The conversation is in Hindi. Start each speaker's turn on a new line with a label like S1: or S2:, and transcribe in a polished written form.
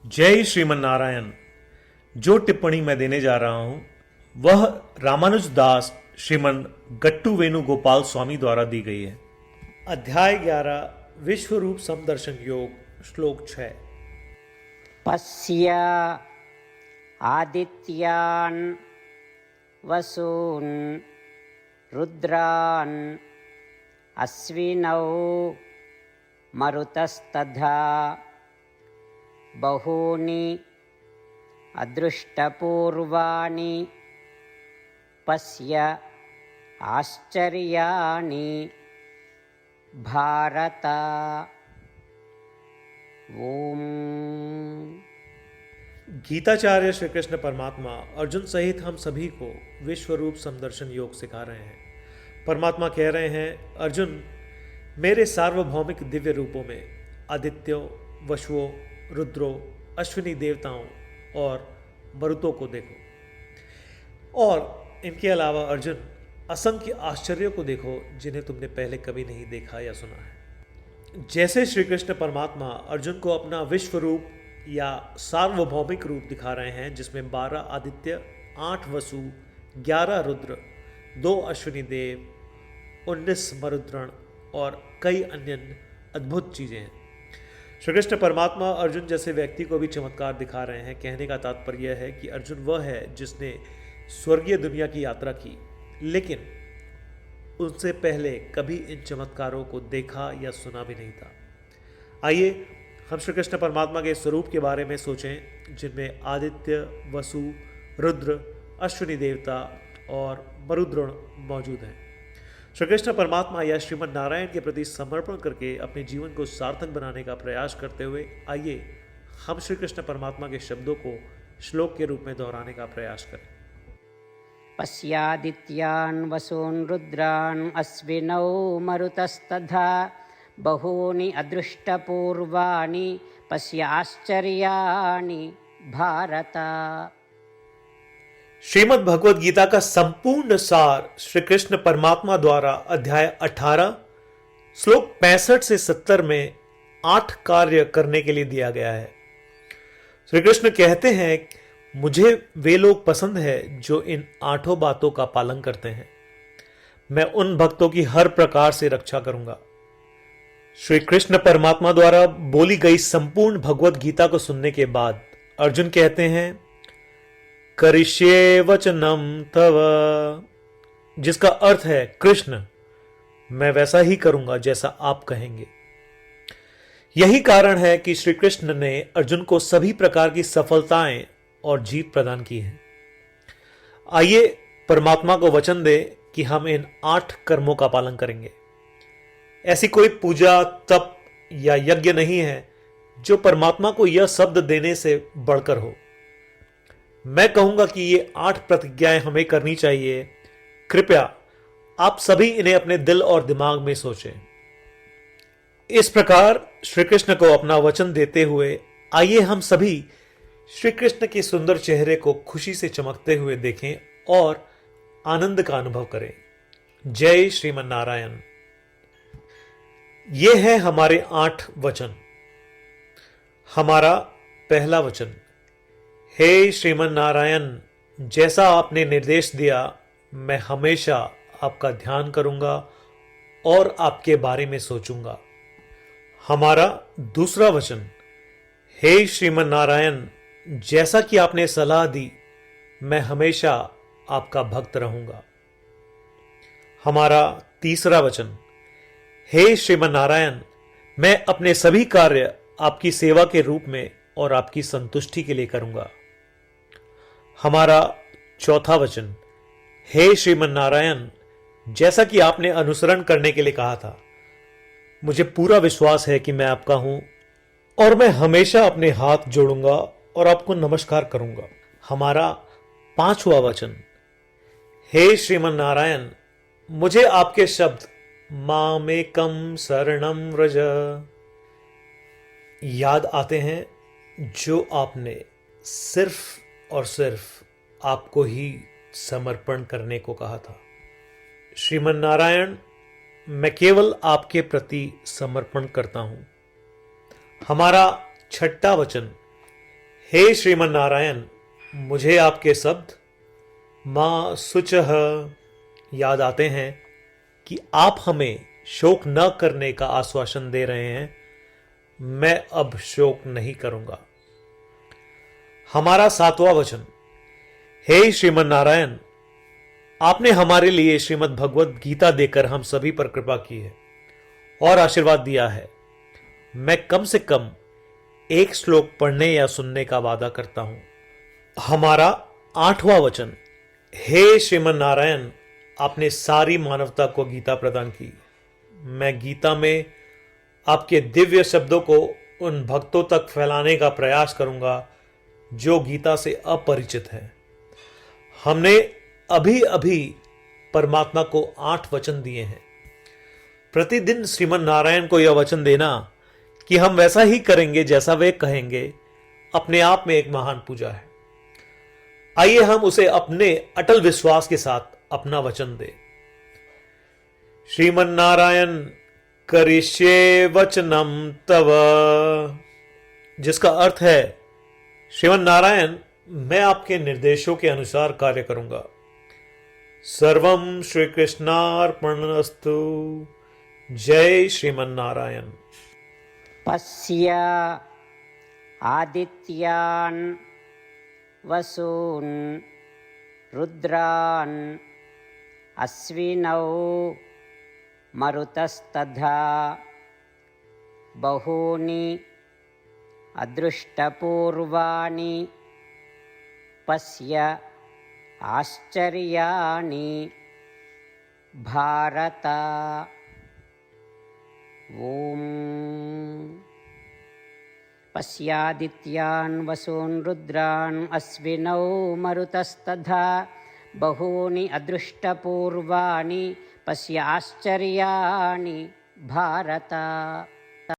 S1: जय श्रीमन नारायण। जो टिप्पणी मैं देने जा रहा हूं वह रामानुज दास श्रीमन गट्टू वेणुगोपाल स्वामी द्वारा दी गई है। अध्याय 11 विश्व रूप समदर्शन योग श्लोक 6।
S2: पश्य आदित्यान् वसून् रुद्रान् अश्विनौ मरुतस्तथा बहूनि अदृष्टपूर्वाणि पश्य आश्चर्याणि भारत। ओम।
S1: गीताचार्य श्री कृष्ण परमात्मा अर्जुन सहित हम सभी को विश्व रूप समदर्शन योग सिखा रहे हैं। परमात्मा कह रहे हैं, अर्जुन मेरे सार्वभौमिक दिव्य रूपों में आदित्यों, वसुओं, रुद्रों, अश्विनी देवताओं और मरुतों को देखो, और इनके अलावा अर्जुन असंख्य आश्चर्यों को देखो जिन्हें तुमने पहले कभी नहीं देखा या सुना है। जैसे श्री कृष्ण परमात्मा अर्जुन को अपना विश्व रूप या सार्वभौमिक रूप दिखा रहे हैं, जिसमें 12 आदित्य, 8 वसु, 11 रुद्र, 2 अश्विनी देव, 19 मरुद्रण और कई अन्य अद्भुत चीजें हैं। श्री कृष्ण परमात्मा अर्जुन जैसे व्यक्ति को भी चमत्कार दिखा रहे हैं। कहने का तात्पर्य यह है कि अर्जुन वह है जिसने स्वर्गीय दुनिया की यात्रा की, लेकिन उनसे पहले कभी इन चमत्कारों को देखा या सुना भी नहीं था। आइए हम श्री कृष्ण परमात्मा के स्वरूप के बारे में सोचें, जिनमें आदित्य, वसु, रुद्र, अश्विनी देवता और मरुद्रण मौजूद हैं। श्री कृष्ण परमात्मा या श्रीमन नारायण के प्रति समर्पण करके अपने जीवन को सार्थक बनाने का प्रयास करते हुए आइए हम श्री कृष्ण परमात्मा के शब्दों को श्लोक के रूप में दोहराने का प्रयास करें।
S2: पश्यादित्यान् वसून् रुद्रान् अश्विनौ मरुतस्तथा बहूनि अदृष्टपूर्वाणि पश्य आश्चर्याणि भारत।
S1: श्रीमद् भगवद गीता का संपूर्ण सार श्री कृष्ण परमात्मा द्वारा अध्याय 18 श्लोक 65 से 70 में 8 कार्य करने के लिए दिया गया है। श्री कृष्ण कहते हैं, मुझे वे लोग पसंद है जो इन 8 बातों का पालन करते हैं। मैं उन भक्तों की हर प्रकार से रक्षा करूंगा। श्री कृष्ण परमात्मा द्वारा बोली गई संपूर्ण भगवद गीता को सुनने के बाद अर्जुन कहते हैं, करिष्ये वचनम तव, जिसका अर्थ है, कृष्ण मैं वैसा ही करूंगा जैसा आप कहेंगे। यही कारण है कि श्री कृष्ण ने अर्जुन को सभी प्रकार की सफलताएं और जीत प्रदान की है। आइए परमात्मा को वचन दे कि हम इन 8 कर्मों का पालन करेंगे। ऐसी कोई पूजा, तप या यज्ञ नहीं है जो परमात्मा को यह शब्द देने से बढ़कर हो। मैं कहूंगा कि ये 8 प्रतिज्ञाएं हमें करनी चाहिए। कृपया आप सभी इन्हें अपने दिल और दिमाग में सोचें। इस प्रकार श्री कृष्ण को अपना वचन देते हुए आइए हम सभी श्री कृष्ण के सुंदर चेहरे को खुशी से चमकते हुए देखें और आनंद का अनुभव करें। जय श्रीमन नारायण। ये है हमारे 8 वचन। हमारा पहला वचन, हे श्रीमन नारायण, जैसा आपने निर्देश दिया मैं हमेशा आपका ध्यान करूंगा और आपके बारे में सोचूंगा। हमारा दूसरा वचन, हे श्रीमन नारायण, जैसा कि आपने सलाह दी मैं हमेशा आपका भक्त रहूंगा। हमारा तीसरा वचन, हे श्रीमन नारायण, मैं अपने सभी कार्य आपकी सेवा के रूप में और आपकी संतुष्टि के लिए करूंगा। हमारा चौथा वचन, हे श्रीमन नारायण, जैसा कि आपने अनुसरण करने के लिए कहा था, मुझे पूरा विश्वास है कि मैं आपका हूं और मैं हमेशा अपने हाथ जोड़ूंगा और आपको नमस्कार करूंगा। हमारा पांचवा वचन, हे श्रीमन नारायण, मुझे आपके शब्द मामेकम शरणम व्रज याद आते हैं, जो आपने सिर्फ और सिर्फ आपको ही समर्पण करने को कहा था। श्रीमन नारायण, मैं केवल आपके प्रति समर्पण करता हूं। हमारा छठा वचन, हे श्रीमन नारायण, मुझे आपके शब्द मां शुचः याद आते हैं कि आप हमें शोक न करने का आश्वासन दे रहे हैं। मैं अब शोक नहीं करूंगा। हमारा 7वां वचन। हे श्रीमन नारायण, आपने हमारे लिए श्रीमद् भगवत गीता देकर हम सभी पर कृपा की है और आशीर्वाद दिया है। मैं कम से कम एक श्लोक पढ़ने या सुनने का वादा करता हूं। हमारा 8वां वचन। हे श्रीमन नारायण, आपने सारी मानवता को गीता प्रदान की। मैं गीता में आपके दिव्य शब्दों को उन भक्तों तक फैलाने का प्रयास करूंगा जो गीता से अपरिचित हैं। हमने अभी अभी परमात्मा को 8 वचन दिए हैं। प्रतिदिन श्रीमन नारायण को यह वचन देना कि हम वैसा ही करेंगे जैसा वे कहेंगे, अपने आप में एक महान पूजा है। आइए हम उसे अपने अटल विश्वास के साथ अपना वचन दें। श्रीमन नारायण करिष्ये वचनम तव, जिसका अर्थ है, श्रीमन नारायण, मैं आपके निर्देशों के अनुसार कार्य करूंगा। सर्वम श्री कृष्णार्पणमस्तु। जय श्रीमन नारायण।
S2: पश्य आदित्यान् वसून् रुद्रान् अश्विनौ मरुतस्तथा बहूनि अदृष्टपूर्वाणि पश्य आश्चर्याणि भारत। ओम पश्यादित्यान् वसून् रुद्रान् अश्विनौ मरुतस्तथा बहूनि अदृष्टपूर्वाणि पश्याश्चर्याणि भारत।